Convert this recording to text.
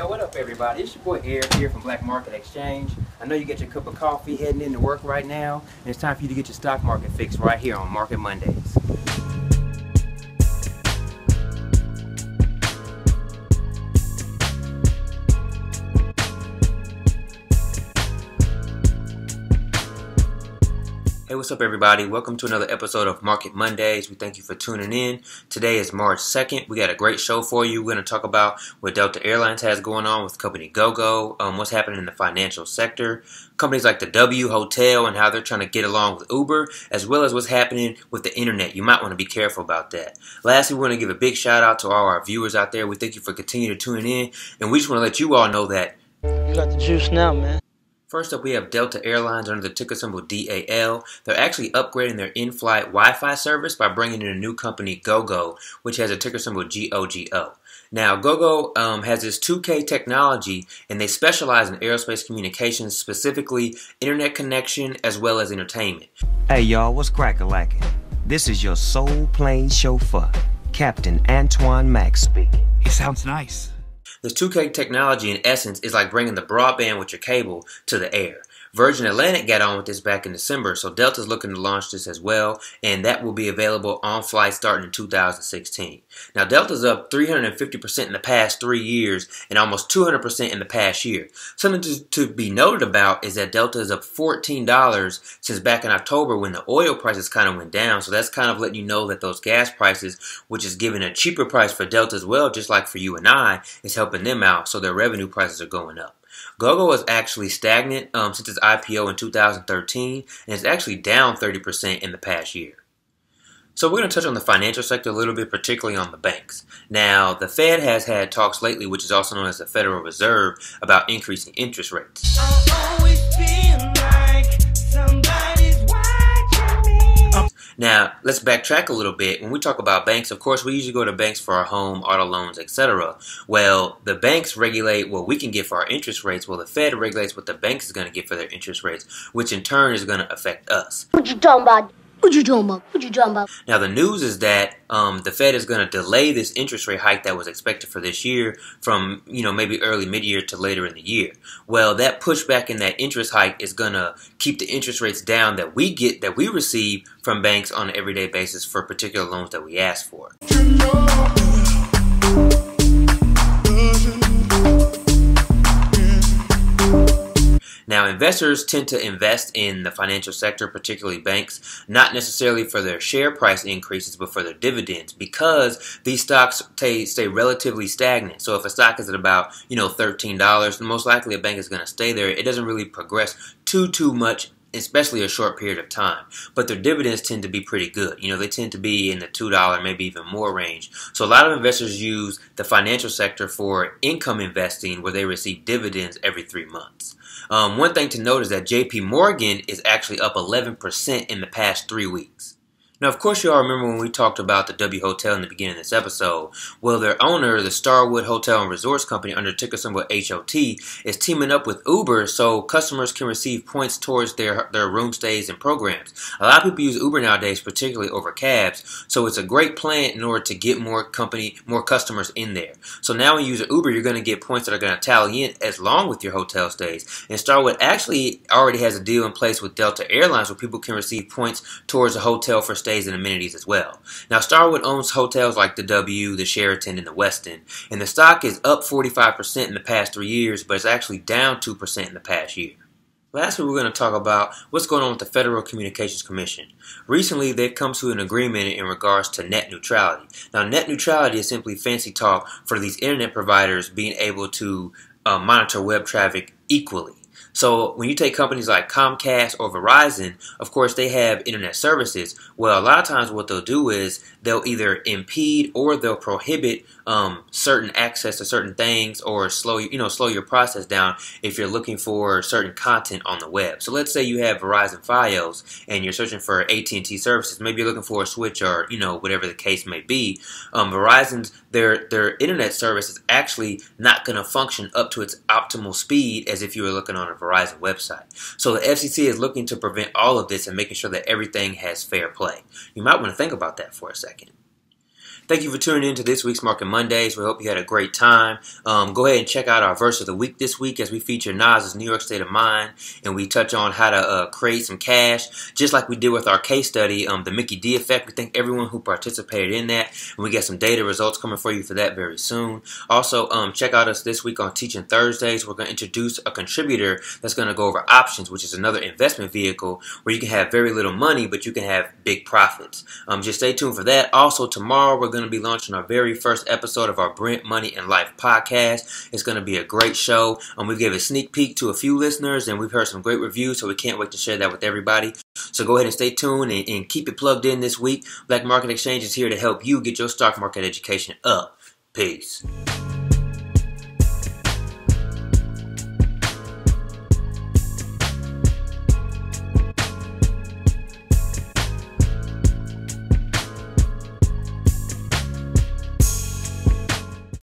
Yo, what up everybody? It's your boy Eric here from Black Market Exchange. I know you get your cup of coffee heading into work right now, and it's time for you to get your stock market fix right here on Market Mondays. Hey, what's up everybody? Welcome to another episode of Market Mondays. We thank you for tuning in. Today is March 2nd. We got a great show for you. We're going to talk about what Delta Airlines has going on with company Gogo, what's happening in the financial sector, companies like the W Hotel and how they're trying to get along with Uber, as well as what's happening with the internet. You might want to be careful about that. Lastly, we want to give a big shout out to all our viewers out there. We thank you for continuing to tune in, and we just want to let you all know that you got the juice now, man. First up, we have Delta Airlines under the ticker symbol DAL. They're actually upgrading their in-flight Wi-Fi service by bringing in a new company, Gogo, which has a ticker symbol GOGO. Now, Gogo has this 2K technology, and they specialize in aerospace communications, specifically internet connection as well as entertainment. Hey y'all, what's crack-a-lackin'? This is your soul plane chauffeur, Captain Antoine Max speaking. It sounds nice. This 2K technology, in essence, is like bringing the broadband with your cable to the air. Virgin Atlantic got on with this back in December, so Delta's looking to launch this as well, and that will be available on flights starting in 2016. Now, Delta's up 350% in the past 3 years and almost 200% in the past year. Something to be noted about is that Delta is up $14 since back in October when the oil prices kind of went down, so that's kind of letting you know that those gas prices, which is giving a cheaper price for Delta as well, just like for you and I, is helping them out, so their revenue prices are going up. Gogo is actually stagnant since its IPO in 2013, and it's actually down 30% in the past year. So we're going to touch on the financial sector a little bit, particularly on the banks. Now, the Fed has had talks lately, which is also known as the Federal Reserve, about increasing interest rates. Now, let's backtrack a little bit. When we talk about banks, of course, we usually go to banks for our home, auto loans, etc. Well, the banks regulate what we can get for our interest rates. Well, the Fed regulates what the banks is going to get for their interest rates, which in turn is going to affect us. What you talking about? What you talking about? What you talking about? Now, the news is that the Fed is going to delay this interest rate hike that was expected for this year from, maybe early mid-year to later in the year. Well, that pushback in that interest hike is going to keep the interest rates down that we receive from banks on an everyday basis for particular loans that we ask for. Now, investors tend to invest in the financial sector, particularly banks, not necessarily for their share price increases, but for their dividends, because these stocks stay relatively stagnant. So if a stock is at about, $13, then most likely a bank is going to stay there. It doesn't really progress too much, especially a short period of time. But their dividends tend to be pretty good. They tend to be in the $2, maybe even more range. So a lot of investors use the financial sector for income investing, where they receive dividends every 3 months. One thing to note is that JP Morgan is actually up 11% in the past 3 weeks. Now, of course, you all remember when we talked about the W Hotel in the beginning of this episode. Well, their owner, the Starwood Hotel and Resorts Company under ticker symbol HOT, is teaming up with Uber so customers can receive points towards their room stays and programs. A lot of people use Uber nowadays, particularly over cabs, so it's a great plan in order to get more customers in there. So now when you use an Uber, you're going to get points that are going to tally in as long with your hotel stays. And Starwood actually already has a deal in place with Delta Airlines where people can receive points towards a hotel for stays and amenities as well. Now, Starwood owns hotels like the W, the Sheraton, and the Westin, and the stock is up 45% in the past 3 years, but it's actually down 2% in the past year. Lastly, we're going to talk about what's going on with the Federal Communications Commission. Recently, they've come to an agreement in regards to net neutrality. Now, net neutrality is simply fancy talk for these internet providers being able to monitor web traffic equally. So when you take companies like Comcast or Verizon, of course they have internet services. Well, a lot of times what they'll do is they'll either impede or they'll prohibit certain access to certain things, or slow your process down if you're looking for certain content on the web. So let's say you have Verizon Fios and you're searching for AT&T services. Maybe you're looking for a switch or whatever the case may be. Verizon's their internet service is actually not going to function up to its optimal speed as if you were looking on a Verizon website. So the FCC is looking to prevent all of this and making sure that everything has fair play. You might want to think about that for a second. Thank you for tuning in to this week's Market Mondays. We hope you had a great time. Go ahead and check out our verse of the week this week as we feature Nas's New York State of Mind, and we touch on how to create some cash, just like we did with our case study, the Mickey D effect. We thank everyone who participated in that, and we got some data results coming for you for that very soon. Also, check out us this week on Teaching Thursdays. We're going to introduce a contributor that's going to go over options, which is another investment vehicle where you can have very little money, but you can have big profits. Just stay tuned for that. Also, tomorrow we're going to be launching our very first episode of our Brent Money and Life podcast. It's going to be a great show. We gave a sneak peek to a few listeners, and we've heard some great reviews, so we can't wait to share that with everybody. So go ahead and stay tuned and keep it plugged in this week. Black Market Exchange is here to help you get your stock market education up. Peace.